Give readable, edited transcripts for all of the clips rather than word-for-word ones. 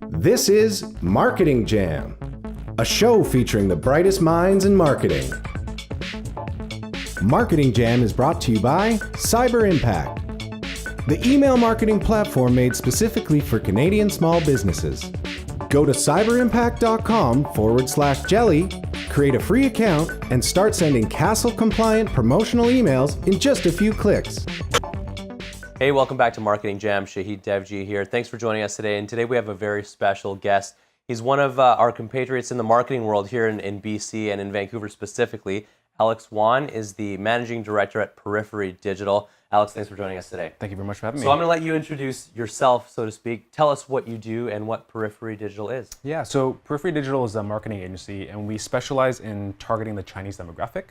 This is Marketing Jam, a show featuring the brightest minds in marketing. Marketing Jam is brought to you by Cyber Impact, the email marketing platform made specifically for Canadian small businesses. Go to cyberimpact.com/jelly, create a free account, and start sending CASL-compliant promotional emails in just a few clicks. Hey, welcome back to Marketing Jam. Shaheed Devji here. Thanks for joining us today. And today we have a very special guest. He's one of our compatriots in the marketing world here in BC and in Vancouver specifically. Alex Wan is the Managing Director at Periphery Digital. Alex, thanks for joining us today. Thank you very much for having me. So I'm going to let you introduce yourself, so to speak. Tell us what you do and what Periphery Digital is. Yeah, so Periphery Digital is a marketing agency, and we specialize in targeting the Chinese demographic.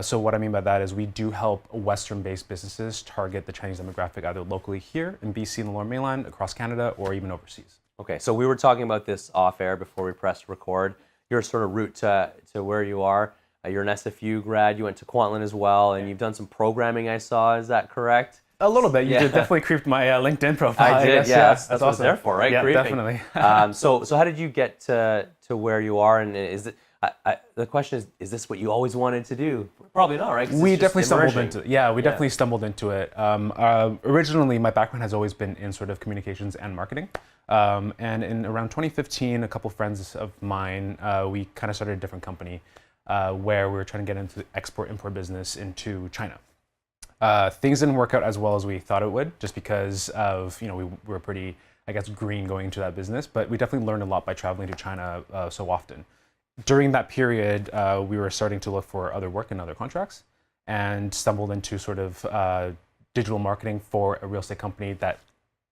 So what I mean by that is we do help Western-based businesses target the Chinese demographic either locally here in BC in the Lower Mainland, across Canada, or even overseas. Okay, so we were talking about this off-air before we pressed record. Your sort of route to where you are. You're an SFU grad. You went to Kwantlen as well, and you've done some programming, I saw. Is that correct? A little bit. You did definitely creeped my LinkedIn profile. I did, guess. yeah. That's what awesome. it's there for, right? Yeah, Creeping. definitely. So how did you get to where you are? And is it? The question is this what you always wanted to do? Probably not, right? We definitely stumbled into it. Yeah, we definitely stumbled into it. Originally, my background has always been in sort of communications and marketing. And in around 2015, a couple friends of mine, we kind of started a different company where we were trying to get into the export-import business into China. Things didn't work out as well as we thought it would, just because of, we were pretty, I guess, green going into that business. But we definitely learned a lot by traveling to China so often. During that period, we were starting to look for other work and other contracts, and stumbled into sort of digital marketing for a real estate company that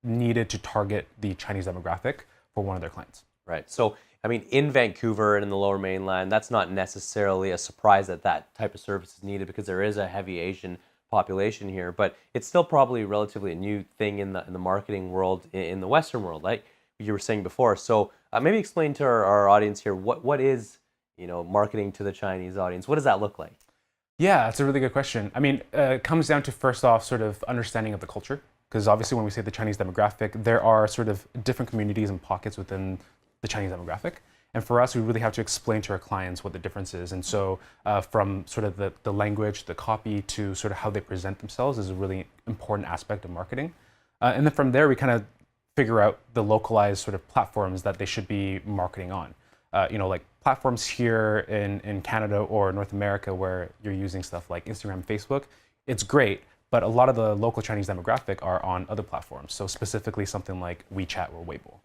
needed to target the Chinese demographic for one of their clients. Right. So, I mean, in Vancouver and in the Lower Mainland, that's not necessarily a surprise that that type of service is needed because there is a heavy Asian population here, but it's still probably relatively a new thing in the marketing world, in the Western world, like you were saying before. So maybe explain to our audience here, what is, marketing to the Chinese audience? What does that look like? Yeah, that's a really good question. I mean, it comes down to, first off, sort of understanding of the culture, because obviously when we say the Chinese demographic, there are sort of different communities and pockets within the Chinese demographic. And for us, we really have to explain to our clients what the difference is. And so from sort of the language, the copy, to sort of how they present themselves is a really important aspect of marketing. And then from there, we kind of figure out the localized sort of platforms that they should be marketing on. Like platforms here in Canada or North America where you're using stuff like Instagram, Facebook, it's great. But a lot of the local Chinese demographic are on other platforms. So specifically something like Wechat or Weibo.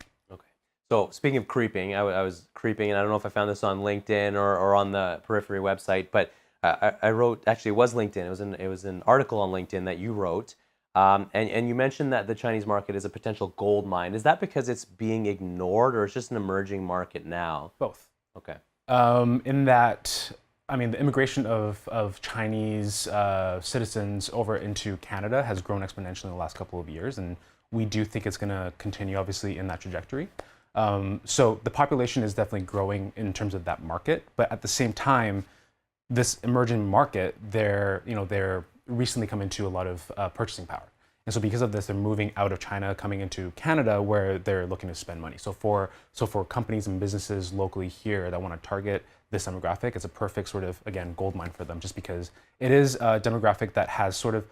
So speaking of creeping, I was creeping, and I don't know if I found this on LinkedIn or on the Periphery website, but I wrote, actually it was LinkedIn, it was an article on LinkedIn that you wrote, and you mentioned that the Chinese market is a potential gold mine. Is that because it's being ignored, or it's just an emerging market now? Both. Okay. In that, I mean, the immigration of Chinese citizens over into Canada has grown exponentially in the last couple of years, and we do think it's going to continue, obviously, in that trajectory. So the population is definitely growing in terms of that market, but at the same time, this emerging market, they're recently come into a lot of purchasing power. And so because of this, they're moving out of China, coming into Canada, where they're looking to spend money. So for companies and businesses locally here that want to target this demographic, it's a perfect sort of, again, gold mine for them, just because it is a demographic that has sort of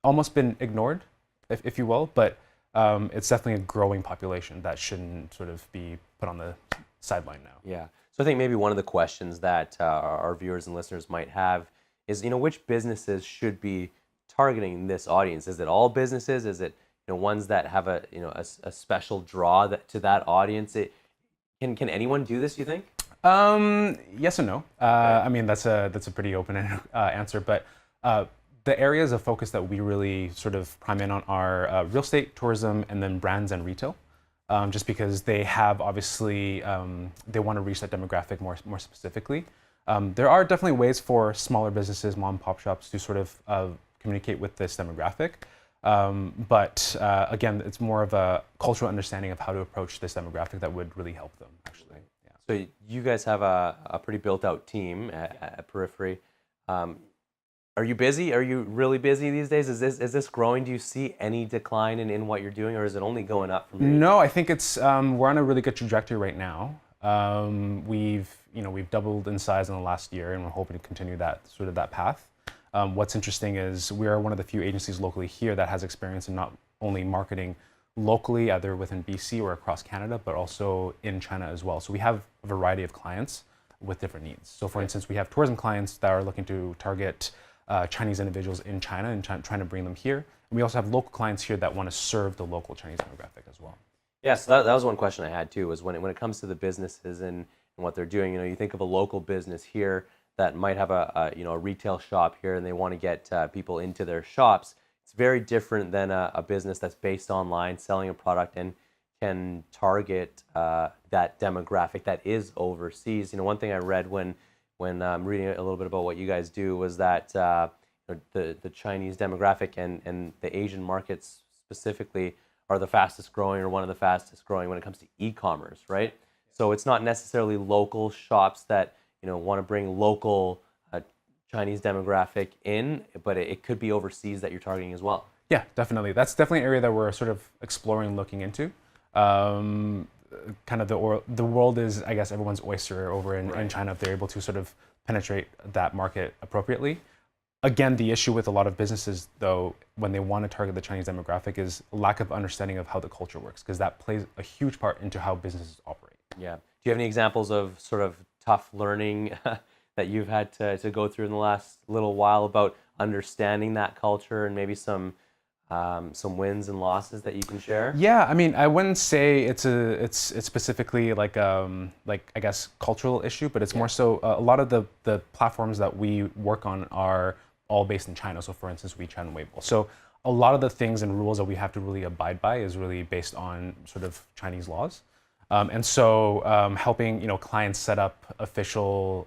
almost been ignored, if you will, but it's definitely a growing population that shouldn't sort of be put on the sideline now. Yeah. So I think maybe one of the questions that our viewers and listeners might have is, which businesses should be targeting this audience? Is it all businesses? Is it ones that have a special draw to that audience? Can anyone do this, you think? Yes and no. I mean, that's a pretty open answer, but the areas of focus that we really sort of prime in on are real estate, tourism, and then brands and retail. Just because they have, obviously, they want to reach that demographic more specifically. There are definitely ways for smaller businesses, mom and pop shops, to sort of communicate with this demographic. But again, it's more of a cultural understanding of how to approach this demographic that would really help them, actually. Yeah. So you guys have a pretty built out team at Periphery. Are you busy? Are you really busy these days? Is this growing? Do you see any decline in what you're doing, or is it only going up from here? No, I think it's we're on a really good trajectory right now. We've doubled in size in the last year, and we're hoping to continue that path. What's interesting is we are one of the few agencies locally here that has experience in not only marketing locally, either within BC or across Canada, but also in China as well. So we have a variety of clients with different needs. So for instance, we have tourism clients that are looking to target Chinese individuals in China and trying to bring them here. And we also have local clients here that want to serve the local Chinese demographic as well. Yeah, so that was one question I had too, was when it comes to the businesses and what they're doing, you think of a local business here that might have a retail shop here and they want to get people into their shops. It's very different than a business that's based online, selling a product and can target that demographic that is overseas. One thing I read when reading a little bit about what you guys do was that the Chinese demographic and the Asian markets specifically are the fastest growing, or one of the fastest growing when it comes to e-commerce, right? So it's not necessarily local shops that want to bring local Chinese demographic in, but it could be overseas that you're targeting as well. Yeah, definitely. That's definitely an area that we're sort of exploring, looking into. Kind of the world is, I guess, everyone's oyster over in China if they're able to sort of penetrate that market appropriately. Again, the issue with a lot of businesses, though, when they want to target the Chinese demographic is lack of understanding of how the culture works, because that plays a huge part into how businesses operate. Yeah. Do you have any examples of sort of tough learning that you've had to go through in the last little while about understanding that culture, and maybe some wins and losses that you can share? Yeah, I mean, I wouldn't say it's specifically like I guess cultural issue, but it's more so a lot of the platforms that we work on are all based in China. So for instance, Wechat and Weibo. So a lot of the things and rules that we have to really abide by is really based on sort of Chinese laws. And so helping clients set up official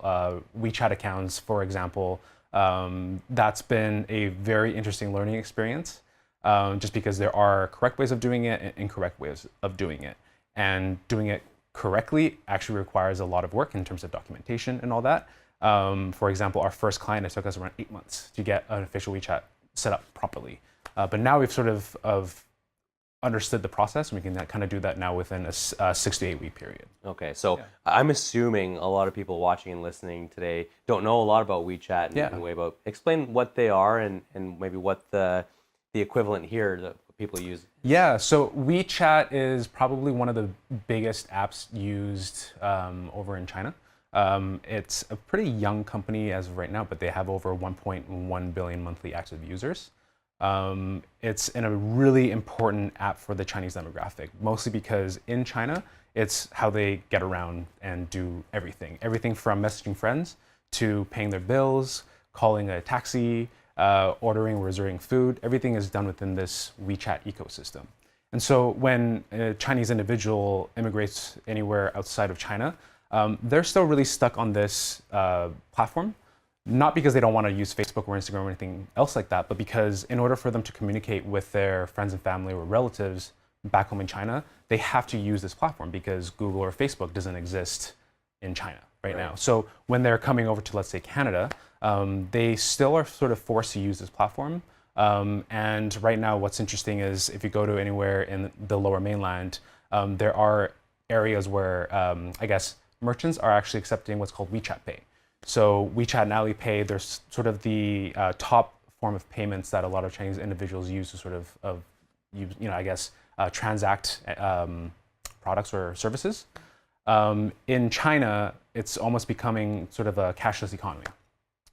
Wechat accounts, for example, that's been a very interesting learning experience. Just because there are correct ways of doing it and incorrect ways of doing it. And doing it correctly actually requires a lot of work in terms of documentation and all that. For example, our first client, it took us around 8 months to get an official Wechat set up properly. But now we've sort of understood the process, and we can kind of do that now within a 6 to 8 week period. Okay, so I'm assuming a lot of people watching and listening today don't know a lot about Wechat and Weibo. Explain what they are and maybe what the equivalent here that people use. Yeah, so Wechat is probably one of the biggest apps used over in China. It's a pretty young company as of right now, but they have over 1.1 billion monthly active users. It's a really important app for the Chinese demographic, mostly because in China, it's how they get around and do everything. Everything from messaging friends to paying their bills, calling a taxi, ordering, reserving food, everything is done within this Wechat ecosystem. And so when a Chinese individual immigrates anywhere outside of China, they're still really stuck on this platform, not because they don't want to use Facebook or Instagram or anything else like that, but because in order for them to communicate with their friends and family or relatives back home in China, they have to use this platform because Google or Facebook doesn't exist in China right now. So when they're coming over to, let's say, Canada, they still are sort of forced to use this platform. And right now, what's interesting is if you go to anywhere in the Lower Mainland, there are areas where I guess merchants are actually accepting what's called Wechat Pay. So Wechat and Alipay, there's sort of the top form of payments that a lot of Chinese individuals use to sort of transact products or services. In China, it's almost becoming sort of a cashless economy.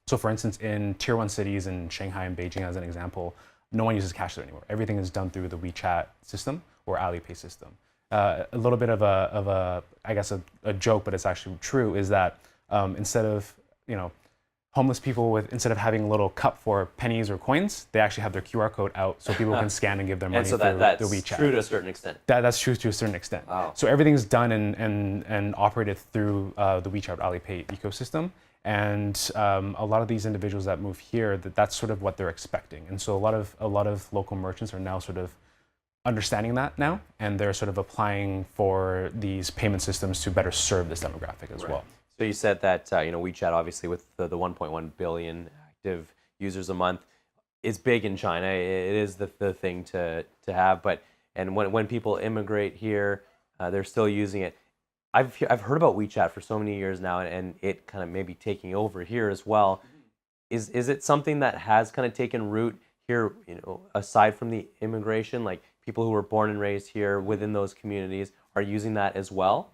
So for instance, in tier 1 cities in Shanghai and Beijing, as an example, no one uses cash there anymore. Everything is done through the Wechat system or Alipay system. A little bit of a joke, but it's actually true, is that instead of homeless people instead of having a little cup for pennies or coins, they actually have their QR code out so people can scan and give their money and so through that's the Wechat. True to a certain extent. That's true to a certain extent. Wow. So everything's done and operated through the Wechat Alipay ecosystem. And a lot of these individuals that move here, that's sort of what they're expecting. And so a lot of local merchants are now sort of understanding that now, and they're sort of applying for these payment systems to better serve this demographic as well. So you said that Wechat, obviously, with the 1.1 billion active users a month is big in China. It is the thing to have. But and when people immigrate here, they're still using it. I've heard about WeChat for so many years now, and it kind of maybe taking over here as well. Is it something that has kind of taken root here, aside from the immigration, like people who were born and raised here within those communities are using that as well?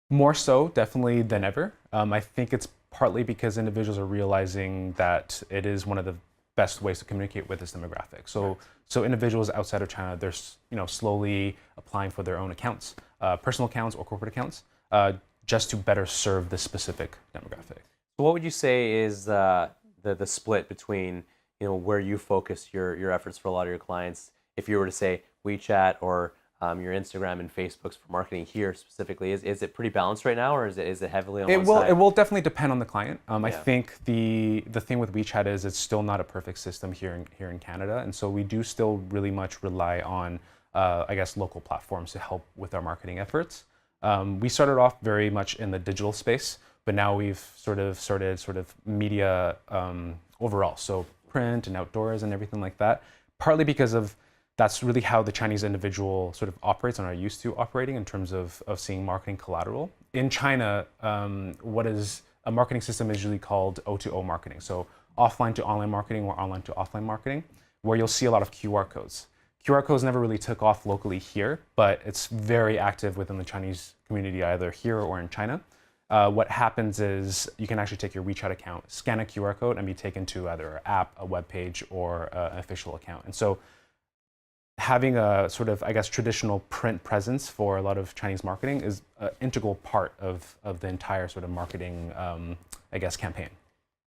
More so, definitely, than ever. I think it's partly because individuals are realizing that it is one of the best ways to communicate with this demographic. So individuals outside of China, they're slowly applying for their own accounts, personal accounts or corporate accounts, just to better serve this specific demographic. So what would you say is the split between where you focus your efforts for a lot of your clients? If you were to say WeChat or your Instagram and Facebook's for marketing here specifically, is it pretty balanced right now, or is it heavily on one side? It will definitely depend on the client. I think the thing with WeChat is it's still not a perfect system here in Canada, and so we do still really much rely on local platforms to help with our marketing efforts. We started off very much in the digital space, but now we've started media overall, so print and outdoors and everything like that. Partly because of that's really how the Chinese individual sort of operates and are used to operating in terms of seeing marketing collateral. In China, what is a marketing system is usually called O2O marketing, so offline to online marketing or online to offline marketing, where you'll see a lot of QR codes. QR codes never really took off locally here, but it's very active within the Chinese community, either here or in China. What happens is you can actually take your WeChat account, scan a QR code, and be taken to either an app, a web page, or an official account. And so having a traditional print presence for a lot of Chinese marketing is an integral part of the entire sort of marketing, campaign.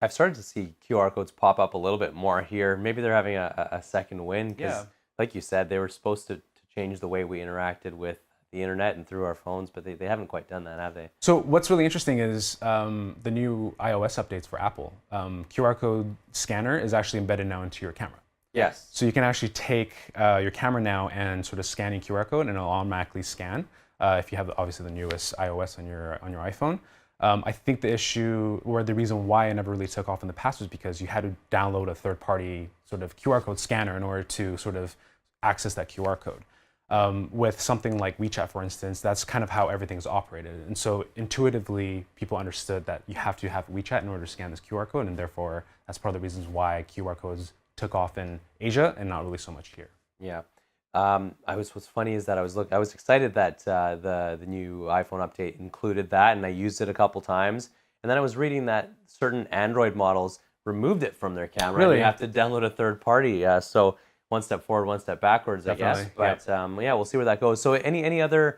I've started to see QR codes pop up a little bit more here. Maybe they're having a second win because, like you said, they were supposed to change the way we interacted with the internet and through our phones, but they haven't quite done that, have they? So what's really interesting is the new iOS updates for Apple. QR code scanner is actually embedded now into your camera. Yes. So you can actually take your camera now and sort of scan your QR code, and it'll automatically scan if you have obviously the newest iOS on your iPhone. I think the issue or the reason why it never really took off in the past was because you had to download a third-party sort of QR code scanner in order to sort of access that QR code. With something like WeChat, for instance, that's kind of how everything's operated. And so intuitively, people understood that you have to have WeChat in order to scan this QR code, and therefore that's part of the reasons why QR codes took off in Asia and not really so much here. Yeah. What's funny is that I was excited that the new iPhone update included that, and I used it a couple times. And then I was reading that certain Android models removed it from their camera. Really? And you have to download a third party. So one step forward, one step backwards, Definitely, I guess. But we'll see where that goes. So any other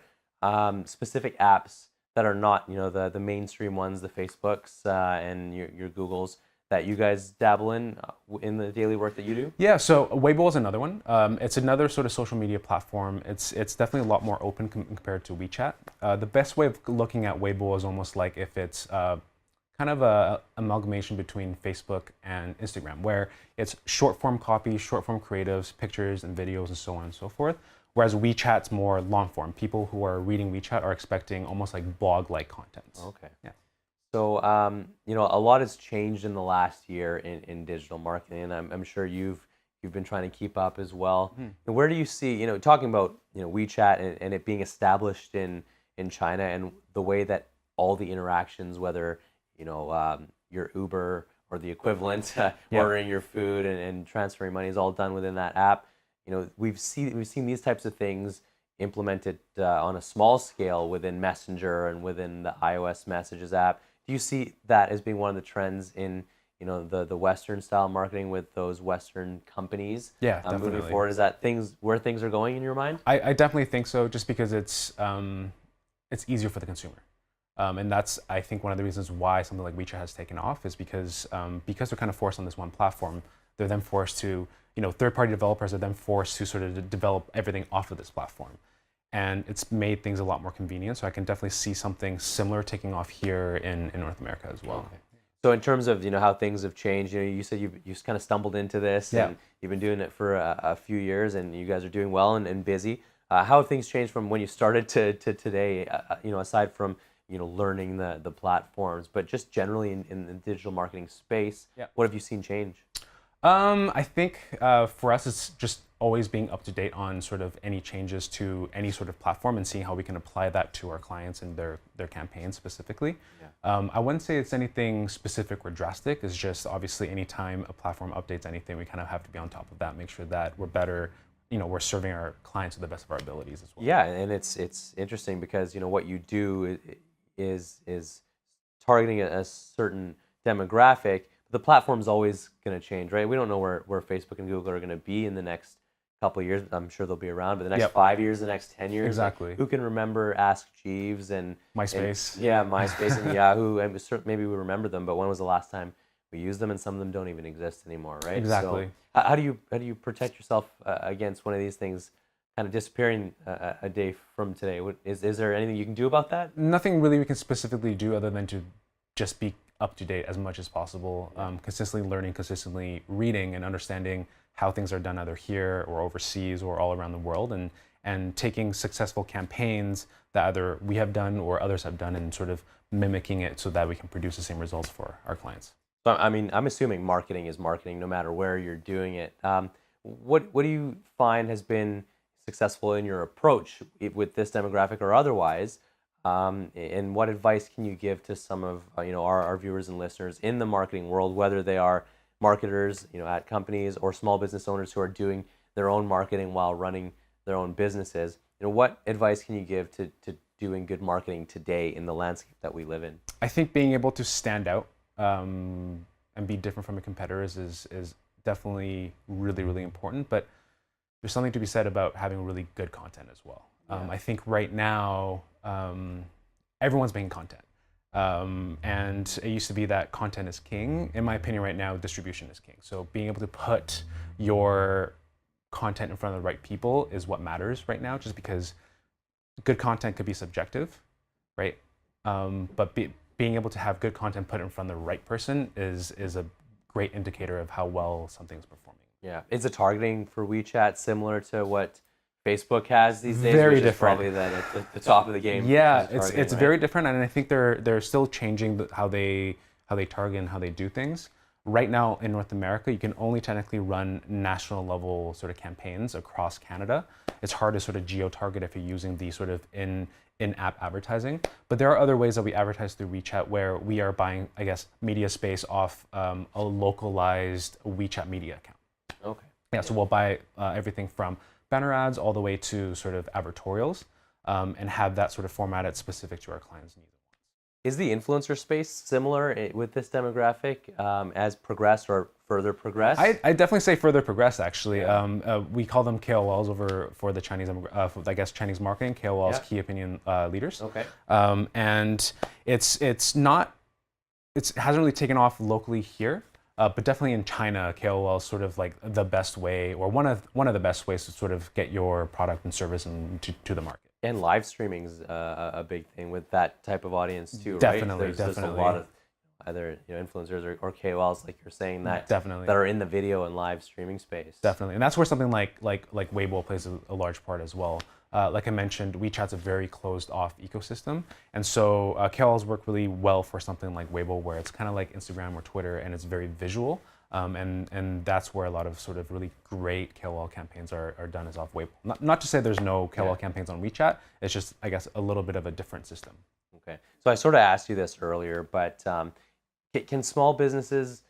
specific apps that are not the mainstream ones, the Facebooks and your Googles, that you guys dabble in the daily work that you do? Yeah, so Weibo is another one. It's another sort of social media platform. It's definitely a lot more open compared to WeChat. The best way of looking at Weibo is almost like if it's kind of a amalgamation between Facebook and Instagram, where it's short form copy, short form creatives, pictures and videos and so on and so forth. Whereas WeChat's more long form. People who are reading WeChat are expecting almost like blog-like content. Okay. Yeah. So, a lot has changed in the last year in digital marketing, and I'm sure you've been trying to keep up as well. Mm-hmm. And where do you see, talking about, WeChat and it being established in China, and the way that all the interactions, whether, your Uber or the equivalent, ordering your food and transferring money is all done within that app. We've seen these types of things implemented on a small scale within Messenger and within the iOS Messages app. Do you see that as being one of the trends in the Western style marketing with those Western companies? Yeah, definitely. Moving forward, is that where things are going in your mind? I definitely think so, just because it's easier for the consumer. And that's, I think, one of the reasons why something like WeChat has taken off is because they're kind of forced on this one platform. They're then forced to, third-party developers are then forced to sort of develop everything off of this platform. And it's made things a lot more convenient. So I can definitely see something similar taking off here in North America as well. Okay. So in terms of how things have changed, you said you kind of stumbled into this, and you've been doing it for a few years, and you guys are doing well and busy. How have things changed from when you started to today? Aside from learning the platforms, but just generally in the digital marketing space, what have you seen change? I think for us, it's just always being up to date on sort of any changes to any sort of platform and seeing how we can apply that to our clients and their campaigns specifically. I wouldn't say it's anything specific or drastic. It's just obviously anytime a platform updates anything, we kind of have to be on top of that, make sure that we're better, we're serving our clients to the best of our abilities as well. Yeah, and it's interesting because what you do is targeting a certain demographic. The platform's always going to change, right? We don't know where Facebook and Google are going to be in the next couple of years. I'm sure they'll be around, but the next 5 years, the next 10 years. Exactly. Who can remember Ask Jeeves and MySpace? MySpace and Yahoo. And maybe we remember them, but when was the last time we used them? And some of them don't even exist anymore, right? Exactly. So how do you protect yourself against one of these things kind of disappearing a day from today? Is there anything you can do about that? Nothing really we can specifically do other than to just be up to date as much as possible, consistently learning, consistently reading and understanding how things are done either here or overseas or all around the world, and taking successful campaigns that either we have done or others have done and sort of mimicking it so that we can produce the same results for our clients. So, I mean, I'm assuming marketing is marketing no matter where you're doing it. What do you find has been successful in your approach with this demographic or otherwise? And what advice can you give to some of our viewers and listeners in the marketing world, whether they are marketers at companies or small business owners who are doing their own marketing while running their own businesses? What advice can you give to doing good marketing today in the landscape that we live in? I think being able to stand out and be different from your competitors is definitely really, really important. But there's something to be said about having really good content as well. I think right now everyone's making content. And it used to be that content is king. In my opinion, right now, distribution is king. So being able to put your content in front of the right people is what matters right now, just because good content could be subjective, right? But being able to have good content put in front of the right person is a great indicator of how well something's performing. Yeah. Is the targeting for WeChat similar to what Facebook has these days? Very which different. Is probably at the top of the game. Yeah, it's very different, and I think they're still changing how they target and how they do things. Right now in North America, you can only technically run national level sort of campaigns across Canada. It's hard to sort of geo-target if you're using the sort of in-app advertising. But there are other ways that we advertise through WeChat where we are buying, I guess, media space off a localized WeChat media account. Okay. Yeah, so we'll buy everything from banner ads all the way to sort of advertorials, and have that sort of formatted specific to our clients' needs. Is the influencer space similar with this demographic as progressed or further progressed? I definitely say further progressed, actually. Yeah. We call them KOLs for the Chinese, I guess, Chinese marketing, KOLs, key opinion leaders. Okay. And it hasn't really taken off locally here. But definitely in China, KOL is sort of like the best way, or one of the best ways to sort of get your product and service to the market. And live streaming is a big thing with that type of audience too, definitely, right? Definitely. There's a lot of either influencers or KOLs, like you're saying, that definitely are in the video and live streaming space. Definitely, and that's where something like Weibo plays a large part as well. Like I mentioned, WeChat's a very closed-off ecosystem, and so KOLs work really well for something like Weibo, where it's kind of like Instagram or Twitter, and it's very visual, and that's where a lot of sort of really great KOL campaigns are done, is off Weibo. Not to say there's no KOL campaigns on WeChat, it's just, I guess, a little bit of a different system. Okay, so I sort of asked you this earlier, but can small businesses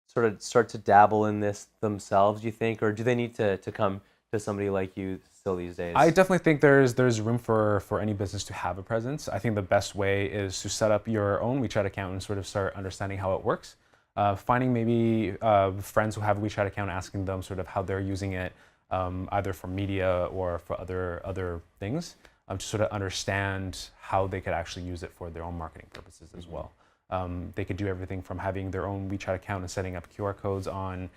sort of start to dabble in this themselves, do you think, or do they need to come to somebody like you still these days? I definitely think there's room for any business to have a presence. I think the best way is to set up your own WeChat account and sort of start understanding how it works. Finding maybe friends who have a WeChat account, asking them sort of how they're using it, either for media or for other things, to sort of understand how they could actually use it for their own marketing purposes as well. They could do everything from having their own WeChat account and setting up QR codes on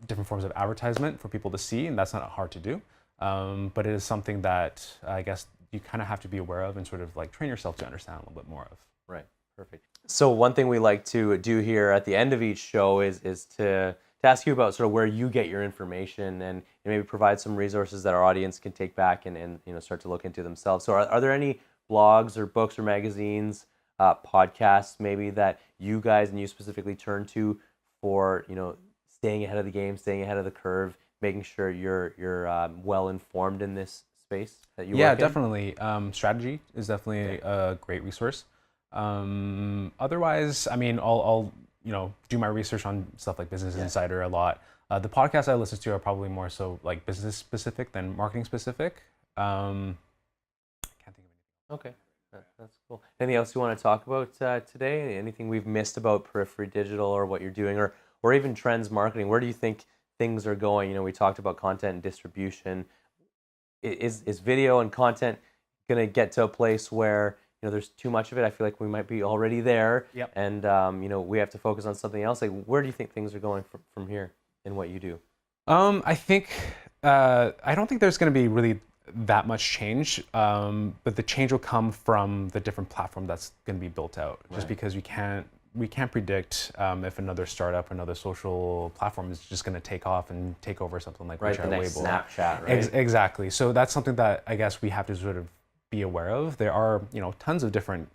different forms of advertisement for people to see, and that's not hard to do. But it is something that I guess you kind of have to be aware of and sort of like train yourself to understand a little bit more of. Right, perfect. So one thing we like to do here at the end of each show is to ask you about sort of where you get your information and maybe provide some resources that our audience can take back and start to look into themselves. So are there any blogs or books or magazines, podcasts maybe, that you guys and you specifically turn to for staying ahead of the game, staying ahead of the curve, making sure you're well informed in this space that you work in? Yeah, definitely. Strategy is definitely a great resource. Otherwise, I mean, I'll do my research on stuff like Business Insider a lot. The podcasts I listen to are probably more so like business specific than marketing specific. Can't think of anything. Okay, that's cool. Anything else you want to talk about today? Anything we've missed about Periphery Digital or what you're doing, or even trends marketing? Where do you think things are going? We talked about content and distribution. Is video and content going to get to a place where there's too much of it? I feel like we might be already there, and we have to focus on something else. Like, where do you think things are going from here in what you do? I think I don't think there's going to be really that much change, but the change will come from the different platform that's going to be built out. Right. Just because we can't predict if another startup, another social platform is just going to take off and take over something like Wechat, the next Weibo. Snapchat, right? Exactly. So that's something that I guess we have to sort of be aware of. There are tons of different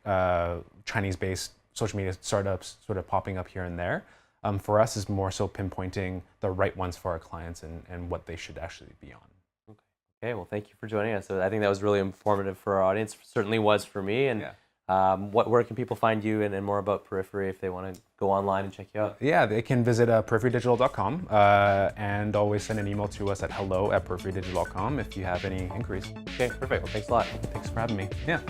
Chinese-based social media startups sort of popping up here and there. For us, is more so pinpointing the right ones for our clients and what they should actually be on. Okay, well, thank you for joining us. So I think that was really informative for our audience. Certainly was for me. And where can people find you and more about Periphery if they want to go online and check you out? Yeah, they can visit peripherydigital.com and always send an email to us at hello@peripherydigital.com if you have any inquiries. Okay, perfect. Well, thanks a lot. Thanks for having me. Yeah.